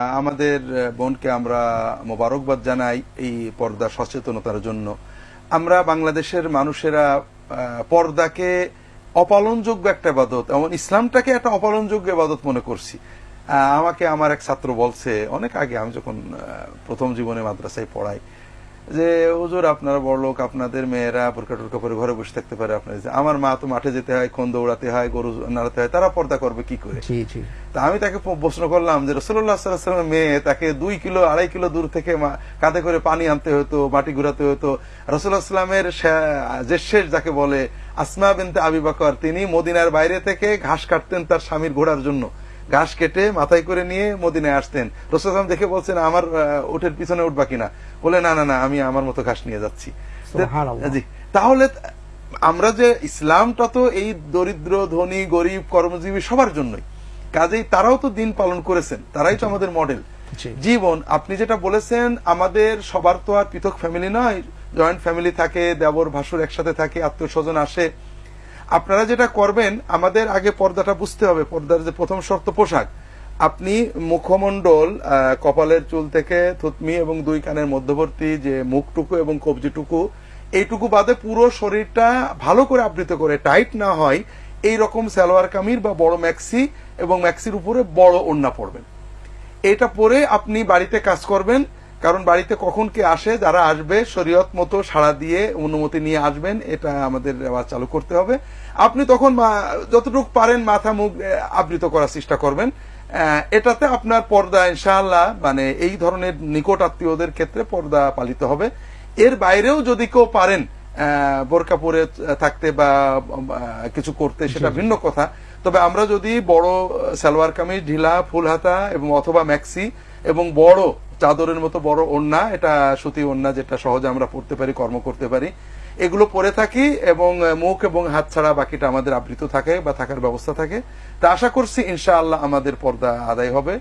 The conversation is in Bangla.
আমাদের বোনকে আমরা মোবারকবাদ জানাই এই পর্দা সচেতনতার জন্য। আমরা বাংলাদেশের মানুষেরা পর্দাকে অপালনযোগ্য একটা ইবাদত, এমন ইসলামটাকে একটা অপালনযোগ্য ইবাদত মনে করছি। আমাকে আমার এক ছাত্র বলছে অনেক আগে, আমি যখন প্রথম জীবনে মাদ্রাসায় পড়াই, যে হুজুর আপনারা বড়লোক, আপনাদের মেয়েরা বোরকা টোরকা পরে ঘরে বসে থাকতে পারে, আপনার আমার মা তো মাঠে যেতে হয়, কোন দৌড়াতে হয়, গরু নাড়াতে হয়, তারা পর্দা করবে কি করে? তা আমি তাকে প্রশ্ন করলাম যে রাসূলুল্লাহ সাল্লাল্লাহু আলাইহি ওয়াসাল্লামের মেয়ে, তাকে 2 কিলো 2.5 কিলো দূর থেকে কাঁধে করে পানি আনতে হতো, মাটি ঘুরাতে হতো। রাসূলুল্লাহ সাল্লামের যে শেষ যাকে বলে আসমা বিনতে আবি বকর, তিনি মদিনার বাইরে থেকে ঘাস কাটতেন তার স্বামীর ঘোড়ার জন্য, ঘাস কেটে মাথায় করে নিয়ে মদিনায় আসতেন। রাসূল সাল্লাল্লাহু দেখে বলছেন আমার উটের পিছনে উঠবা কিনা? বলে না না না, আমি আমার মতো ঘাস নিয়ে যাচ্ছি। জি, তাহলে আমরা যে ইসলামটা তো এই দরিদ্র ধনী গরিব কর্মজীবী সবার জন্যই, কাজেই তারাও তো দিন পালন করেছেন, তারাই তো আমাদের মডেল জীবন। আপনি যেটা বলেছেন, আমাদের সবার তো আর পৃথক ফ্যামিলি নয়, জয়েন্ট ফ্যামিলি থাকে, দেবর ভাসুর একসাথে থাকে, আত্মীয় স্বজন আসে। আপনারা যেটা করবেন, আমাদের আগে পর্দাটা বুঝতে হবে। পর্দার যে প্রথম শর্ত পোশাক। আপনি মুখমণ্ডল, কপালের চুল থেকে থুতনি এবং 2 কানের মধ্যবর্তী যে মুখটুকু এবং কবজিটুকু, এইটুকু বাদে পুরো শরীরটা ভালো করে আবৃত করে, টাইট না হয় এই রকম সালোয়ার কামিজ বা বড় ম্যাক্সি, এবং ম্যাক্সির উপরে বড় ওড়না পরবেন। এটা পরে আপনি বাড়িতে কাজ করবেন, কারণ বাড়িতে কখন কে আসে, যারা আসবে শরীয়ত মতো সাড়া দিয়ে অনুমতি নিয়ে আসবেন, এটা আমাদের চালু করতে হবে। আপনি তখন যতটুকু পারেন মাথা মুখ আবৃত করার চেষ্টা করবেন। এটাতে আপনার পর্দা ইনশাআল্লাহ, মানে এই ধরনের নিকট আত্মীয়দের ক্ষেত্রে পর্দা পালিত হবে। এর বাইরেও যদি কেউ পারেন বোরকা পরে থাকতে বা কিছু করতে, সেটা ভিন্ন কথা। তবে আমরা যদি বড় সালোয়ার কামিজ, ঢিলা ফুল হাতা এবং অথবা ম্যাক্সি এবং বড় চাদরের মতো বড় ওড়না, এটা সুতি ওড়না যেটা সহজে আমরা পড়তে পারি, কর্ম করতে পারি, এগুলো পরে থাকি এবং মুখ এবং হাত ছাড়া বাকিটা আমাদের আবৃত থাকে বা থাকার ব্যবস্থা থাকে, তা আশা করছি ইনশাআল্লাহ আমাদের পর্দা আদায় হবে।